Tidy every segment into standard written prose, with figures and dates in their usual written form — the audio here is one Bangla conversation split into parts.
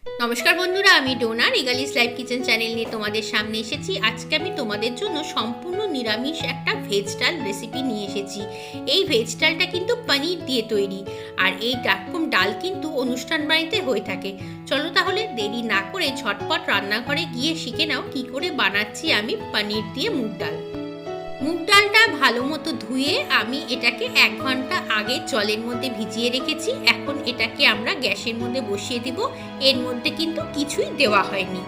নমস্কার বন্ধুরা, আমি ডোনা রিগালিস লাইভ কিচেন চ্যানেল নিয়ে তোমাদের সামনে এসেছি। আজকে আমি তোমাদের জন্য সম্পূর্ণ নিরামিষ একটা ভেজ ডাল রেসিপি নিয়ে এসেছি। এই ভেজ ডালটা কিন্তু পনির দিয়ে তৈরি, আর এই রকম ডাল কিন্তু অনুষ্ঠান বাড়িতে হয়ে থাকে। চলো তাহলে দেরি না করে ঝটপট রান্নাঘরে গিয়ে শিখে নাও কি করে বানাচ্ছি আমি পনির দিয়ে মুগ ডাল। মুগ ডালটা ভালো মতো ধুয়ে আমি এটাকে 1 ঘন্টা আগে জলের মধ্যে ভিজিয়ে রেখেছি। এখন এটাকে আমরা গ্যাসের মধ্যে বসিয়ে দিব। এর মধ্যে কিন্তু কিছুই দেওয়া হয়নি।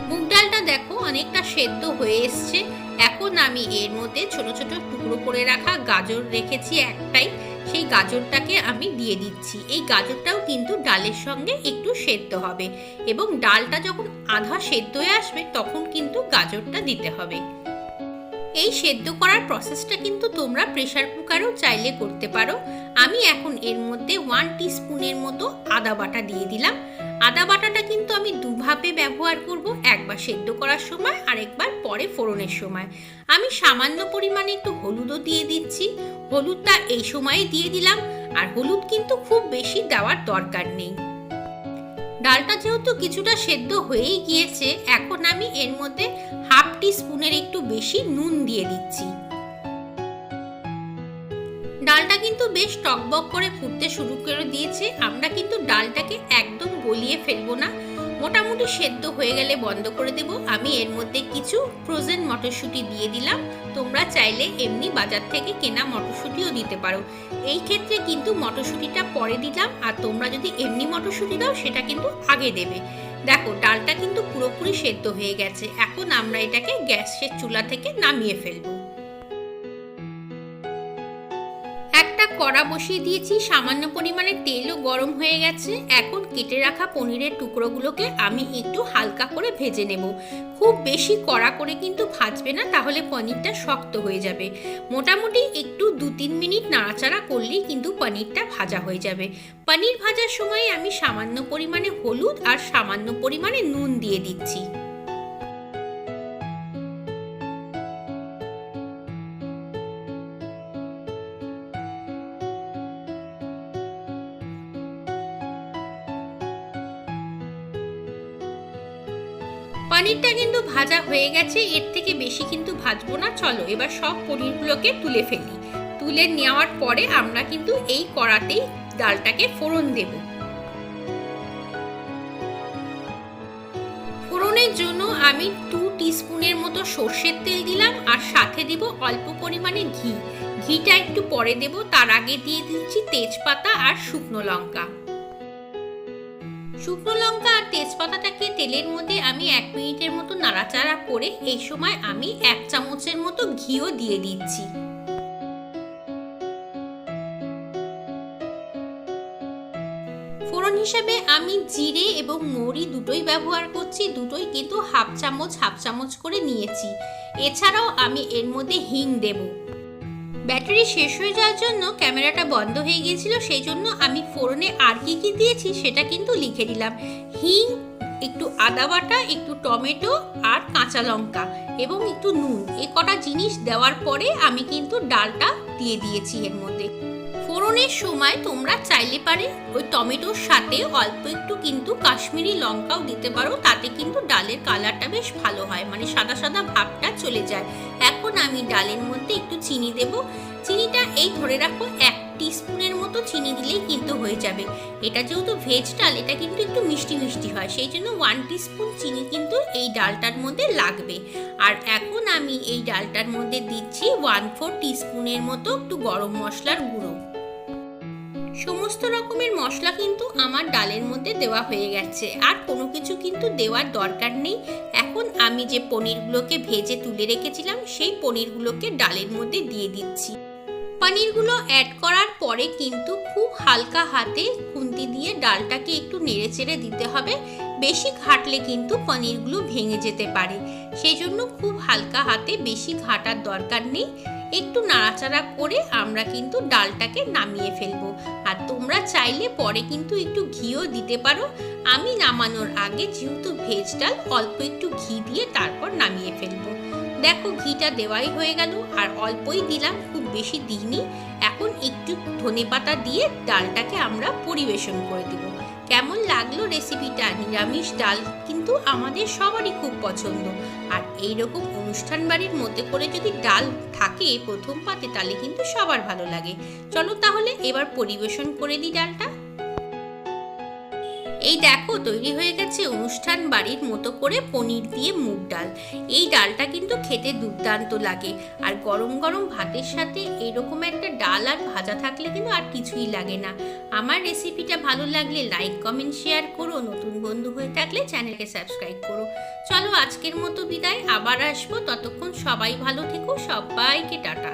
মুগ ডালটা দেখো অনেকটা সেদ্ধ হয়ে এসছে। এখন আমি এর মধ্যে ছোট ছোট টুকরো করে রাখা গাজর রেখেছি একটাই, সেই গাজরটাকে আমি দিয়ে দিচ্ছি। এই গাজরটাও কিন্তু ডালের সঙ্গে একটু সেদ্ধ হবে, এবং ডালটা যখন আধা সেদ্ধ হয়ে আসবে তখন কিন্তু গাজরটা দিতে হবে। এই সেদ্ধ করার প্রসেসটা কিন্তু তোমরা প্রেসার কুকারেও চাইলে করতে পারো। আমি এখন এর মধ্যে 1 টিস্পুনের মতো আদা বাটা দিয়ে দিলাম। আদা বাটাটা কিন্তু আমি দুভাবে ব্যবহার করব, একবার সেদ্ধ করার সময় আর একবার পরে ফোড়নের সময়। আমি সামান্য পরিমাণে একটু হলুদও দিয়ে দিচ্ছি। হলুদটা এই সময়ে দিয়ে দিলাম, আর হলুদ কিন্তু খুব বেশি দেওয়ার দরকার নেই। ডালটা যেহেতু কিছুটা সেদ্ধ হয়েই গিয়েছে, এখন আমি এর মধ্যে 1/2 টিস্পুনের একটু বেশি নুন দিয়ে দিচ্ছি। ডালটা কিন্তু বেশ টকবক করে ফুটতে শুরু করে দিয়েছে। আমরা কিন্তু ডালটাকে একদম গলিয়ে ফেলবো না, মোটামুটি সেদ্ধ হয়ে গেলে বন্ধ করে দেব। আমি এর মধ্যে কিছু ফ্রোজেন মটরশুঁটি দিয়ে দিলাম। তোমরা চাইলে এমনি বাজার থেকে কেনা মটরশুঁটিও দিতে পারো। এই ক্ষেত্রে কিন্তু মটরশুঁটিটা পরে দিলাম, আর তোমরা যদি এমনি মটরশুঁটি দাও সেটা কিন্তু আগে দেবে। দেখো ডালটা কিন্তু পুরোপুরি সেদ্ধ হয়ে গেছে। এখন আমরা এটাকে গ্যাসের চুলা থেকে নামিয়ে ফেলবো। একটা কড়া বসিয়ে দিয়েছি, সামান্য পরিমাণে তেলও গরম হয়ে গেছে। এখন কেটে রাখা পনিরের টুকরোগুলোকে আমি একটু হালকা করে ভেজে নেব। খুব বেশি কড়া করে কিন্তু ভাজবে না, তাহলে পনিরটা শক্ত হয়ে যাবে। মোটামুটি একটু 2-3 মিনিট নাড়াচাড়া করলেই কিন্তু পনিরটা ভাজা হয়ে যাবে। পনির ভাজার সময় আমি সামান্য পরিমাণে হলুদ আর সামান্য পরিমাণে নুন দিয়ে দিচ্ছি। পনিরটা কিন্তু ভাজা হয়ে গেছে, এর থেকে বেশি কিন্তু ভাজবো না। চলো এবার সব পনিরগুলোকে তুলে ফেলি। তুলে নেওয়ার পরে আমরা কিন্তু এই কড়াতেই ডালটাকে ফোড়ন দেব। ফোড়নের জন্য আমি 2 টিস্পুনের মতো সর্ষের তেল দিলাম, আর সাথে দিব অল্প পরিমাণে ঘি। ঘিটা একটু পরে দেব, তার আগে দিয়ে দিচ্ছি তেজপাতা আর শুকনো লঙ্কা। শুকনো লঙ্কা আর তেজপাতাটাকে তেলের মধ্যে আমি 1 মিনিটের মতো নাড়াচাড়া করে এই সময় আমি 1 চামচের মতো ঘিও দিয়ে দিচ্ছি। ফোড়ন হিসেবে আমি জিরে এবং মৌরি দুটোই ব্যবহার করছি। দুটোই কিন্তু 1/2 চামচ করে নিয়েছি। এছাড়াও আমি এর মধ্যে হিং দেব। ব্যাটারি শেষ হয়ে যাওয়ার জন্য ক্যামেরাটা বন্ধ হয়ে গিয়েছিল, সেই জন্য আমি ফোড়নে আর কি কি দিয়েছি সেটা কিন্তু লিখে দিলাম। হিং, একটু আদা বাটা, একটু টমেটো আর কাঁচা লঙ্কা এবং একটু নুন। এই কটা জিনিস দেওয়ার পরে আমি কিন্তু ডালটা দিয়ে দিয়েছি এর মধ্যে। ফোড়নের সময় তোমরা চাইলে পারে ওই টমেটোর সাথে অল্প একটু কিন্তু কাশ্মীরি লঙ্কাও দিতে পারো, তাতে কিন্তু ডালের কালারটা বেশ ভালো হয়, মানে সাদা সাদা ভাবটা চলে যায়। এখন আমি ডালের মধ্যে একটু চিনি দেব। চিনিটা এই ধরে রাখো 1 টিস্পুনের মতো চিনি দিলেই কিন্তু হয়ে যাবে। এটা যেহেতু ভেজ ডাল, এটা কিন্তু একটু মিষ্টি মিষ্টি হয়, সেই জন্য 1 টিস্পুন চিনি কিন্তু এই ডালটার মধ্যে লাগবে। আর এখন আমি এই ডালটার মধ্যে দিচ্ছি 1/4 টিস্পুনের মতো একটু গরম মশলার গুঁড়ো। সমস্ত রকমের মশলা কিন্তু আমার ডালের মধ্যে দেওয়া হয়ে গেছে, আর কোনো কিছু কিন্তু দেওয়ার দরকার নেই। এখন আমি যে পনিরগুলোকে ভেজে তুলে রেখেছিলাম সেই পনিরগুলোকে ডালের মধ্যে দিয়ে দিচ্ছি। পনিরগুলো অ্যাড করার পরে কিন্তু খুব হালকা হাতে খুন্তি দিয়ে ডালটাকে একটু নেড়ে চেড়ে দিতে হবে। বেশি ঘাটলে কিন্তু পনিরগুলো ভেঙে যেতে পারে, সেই জন্য খুব হালকা হাতে, বেশি ঘাটার দরকার নেই। একটু নাড়াচাড়া করে আমরা কিন্তু ডালটাকে নামিয়ে ফেলবো। আর তোমরা চাইলে পরে কিন্তু একটু ঘিও দিতে পারো। আমি নামানোর আগে যেহেতু ভেজ ডাল, অল্প একটু ঘি দিয়ে তারপর নামিয়ে ফেলবো। দেখো ঘিটা দেওয়াই হয়ে গেল, আর অল্পই দিলাম, খুব বেশি দিইনি। এখন একটু ধনেপাতা দিয়ে ডালটাকে আমরা পরিবেশন করে দেব। কেমন লাগলো রেসিপিটা নিরামিষ ডাল কিন্তু আমাদের সবারই খুব পছন্দ। আর এইরকম অনুষ্ঠান বাড়ির মধ্যে করে যদি ডাল থাকে প্রথম পাতে তাহলে কিন্তু সবার ভালো লাগে। চলো তাহলে এবার পরিবেশন করে দিই ডালটা। এই দেখো তৈরি হয়ে গেছে অনুষ্ঠান বাড়ির মতো করে পনির দিয়ে মুগ ডাল। এই ডালটা কিন্তু খেতে দুর্দান্ত লাগে, আর গরম গরম ভাতের সাথে এরকম একটা ডাল আর ভাজা থাকলে কিন্তু আর কিছুই লাগে না। আমার রেসিপিটা ভালো লাগলে লাইক কমেন্ট শেয়ার করো, নতুন বন্ধু হয়ে থাকলে চ্যানেলকে সাবস্ক্রাইব করো। চলো আজকের মতো বিদায়, আবার আসবো, ততক্ষণ সবাই ভালো থেকো, সবাইকে টাটা।